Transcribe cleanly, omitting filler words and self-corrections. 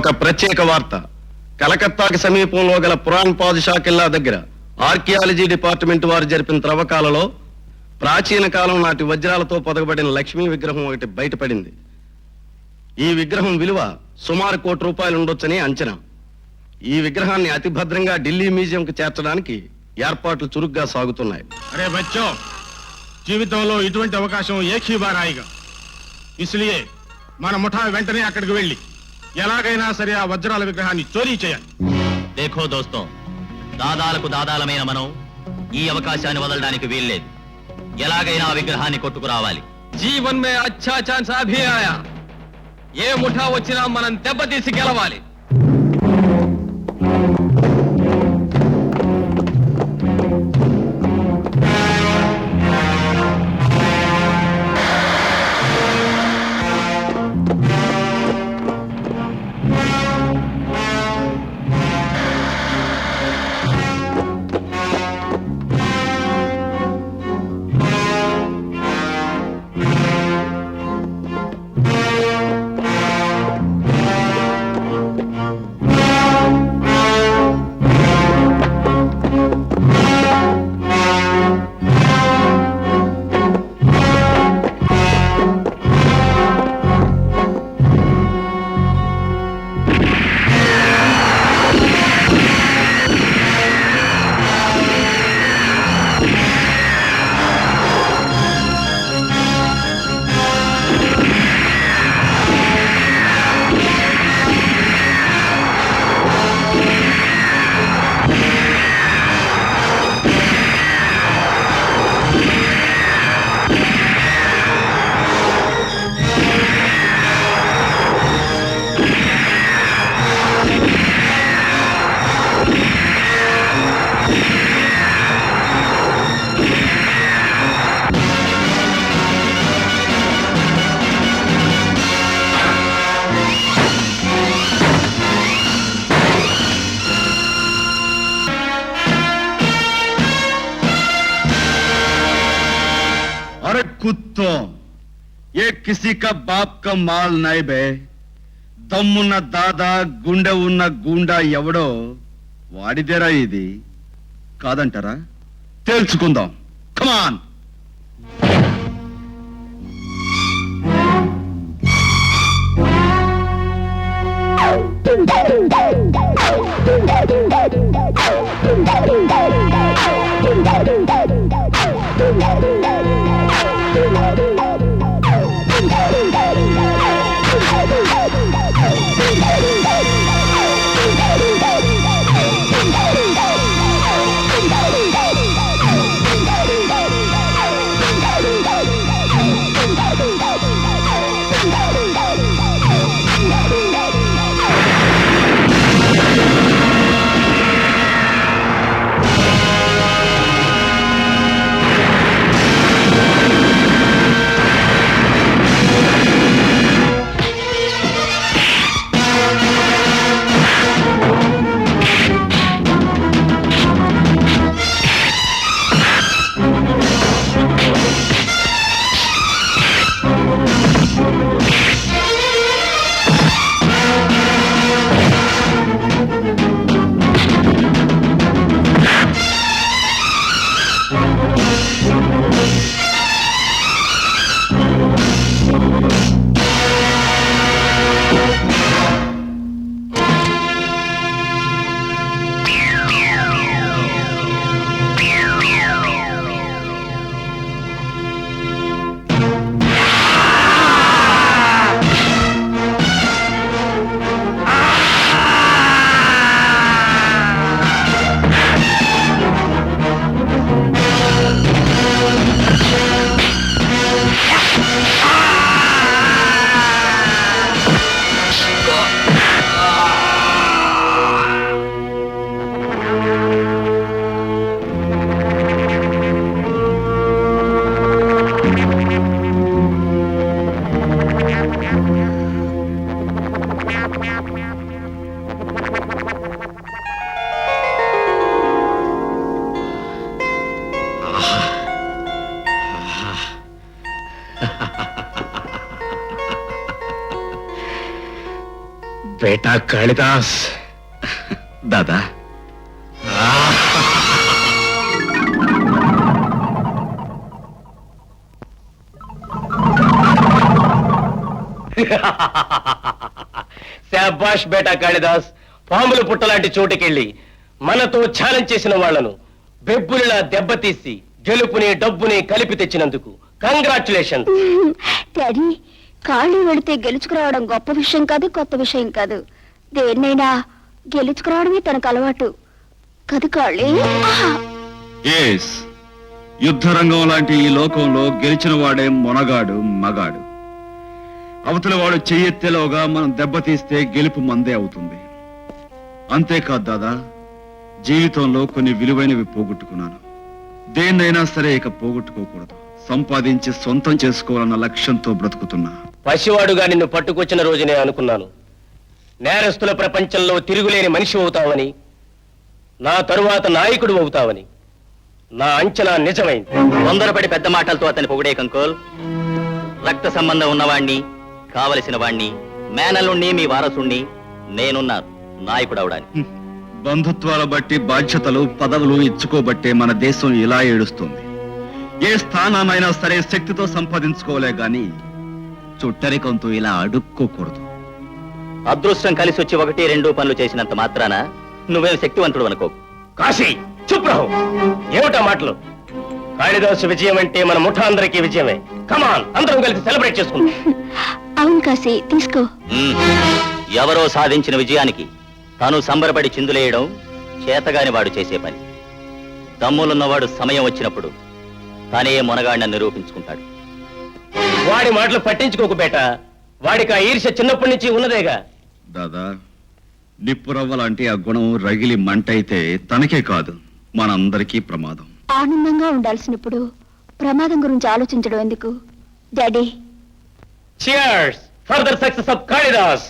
ఒక ప్రత్యేక వార్త. కలకత్తాకి సమీపంలో గల పురాణ్ పాదుషా కిల్లా దగ్గర ఆర్కియాలజీ డిపార్ట్మెంట్ వారు జరిపిన త్రవ్వకాలలో ప్రాచీన కాలం నాటి వజ్రాలతో పొదగబడిన లక్ష్మీ విగ్రహం ఒకటి బయటపడింది. ఈ విగ్రహం విలువ సుమారు ₹1,00,00,000 ఉండొచ్చని అంచనా. ఈ విగ్రహాన్ని అతి భద్రంగా ఢిల్లీ మ్యూజియంకు చేర్చడానికి ఏర్పాట్లు చురుగ్గా సాగుతున్నాయి. అరే బచ్చో, జీవితంలో ఇటువంటి అవకాశం ఏకీ బార్ ఆయేగా. ఇస్లియే మన ముఠా వెంటనే అక్కడికి వెళ్ళి ఎలాగైనా సరే ఆ వజ్రాల విగ్రహాన్ని చోరీ చేయాలి. దేఖో దోస్తో, దాదాలకు దాదాలమైన మనం ఈ అవకాశాన్ని వదలడానికి వీల్లేదు. ఎలాగైనా ఆ విగ్రహాన్ని కొట్టుకురావాలి. జీవన్ మే అచ్చా ఛాన్స్ అభి ఆయా. ఏ ముఠా వచ్చినా మనం దెబ్బతీసి గెలవాలి. अरे कुत्तो, ये किसी का बाप का माल नहीं बे. దమ్మున్న దాదా గుండె ఉన్న గుండా ఎవడో వాడిదేరా ఇది. కాదంటారా? తేల్చుకుందాం. కమాన్. బేటా కాళిదాస్. దాదా శాబాష్ బేటా కాళిదాస్. పాములు పుట్టలాంటి చోటుకెళ్ళి మనతో ఛాలెంజ్ చేసిన వాళ్లను బెబ్బులిలా దెబ్బతీసి గెలుపుని డబ్బుని కలిపి తెచ్చినందుకు కంగ్రాచులేషన్. డాడీ, ఖాళీ వెళితే గెలుచుకురావడం గొప్ప విషయం కాదు, కొత్త విషయం కాదు. దేన్నైనా గెలుచుకురావడమే తనకు అలవాటు కాదు కాళీ. ఎస్, యుద్ధరంగం లాంటి ఈ లోకంలో గెలిచిన వాడే మొనగాడు, మగాడు. అవతల వాడు చెయ్యెత్తేలోగా మనం దెబ్బతీస్తే గెలుపు మందే అవుతుంది. అంతేకాదు దాదా, జీవితంలో కొన్ని విలువైనవి పోగొట్టుకున్నాను. దేన్నైనా సరే ఇక పోగొట్టుకోకూడదు. సంపాదించి సొంతం చేసుకోవాలన్న లక్ష్యంతో బ్రతుకుతున్నా. పసివాడుగా నిన్ను పట్టుకొచ్చిన రోజునే అనుకున్నాను, నేరస్తుల ప్రపంచంలో తిరుగులేని మనిషి అవుతావని, నా తరువాత నాయకుడు అవుతావని. నా అంచనా నిజమైంది. తొందరపడి పెద్ద మాటలతో అతని పొగిడే కంకోల్. రక్త సంబంధం ఉన్నవాణ్ణి, కావలసిన వాణ్ణి, మేనలుణ్ణి, మీ వారసుణ్ణి నేనున్నాను నాయకుడవడానికి. బంధుత్వాల బట్టి బాధ్యతలు, పదవులు ఇచ్చుకోబట్టే మన దేశం ఇలా ఏడుస్తుంది. ఏ స్థానాన్నైనా సరే శక్తితో సంపాదించుకోలే గాని చుట్టరికంతో ఇలా అడుక్కోకూడదు. అదృష్టం కలిసి వచ్చి 1-2 పనులు చేసినంత మాత్రాన నువ్వేం శక్తివంతుడు అనుకో. కాశీ చుప్ రహో. ఏమిటా మాటలు? కాళిదాసు విజయం అంటే మన ముఠా అందరికీ విజయమే. కమాన్, అందరం కలిసి సెలబ్రేట్ చేసుకుందాం. అవును కాశీ, తీసుకో. ఎవరో సాధించిన విజయానికి తాను సంబరపడి చిందులేయడం చేతగాని వాడు చేసే పని. దమ్ములున్నవాడు సమయం వచ్చినప్పుడు తానే మొనగాడిని నిరూపించుకుంటాడు. వాడి మాటలు పట్టించుకోకు బేట. వాడికి ఆ ఈర్ష్య చిన్నప్పటి నుంచి ఉన్నదేగా. దాదా, నిప్పురవ్వ లాంటి ఆ గుణం రగిలి మంటైతే తనకే కాదు మనందరికీ ప్రమాదం. ఆనందంగా ఉండాల్సినప్పుడు ప్రమాదం గురించి ఆలోచించడం ఎందుకు daddy? Cheers for the success of Kalidas.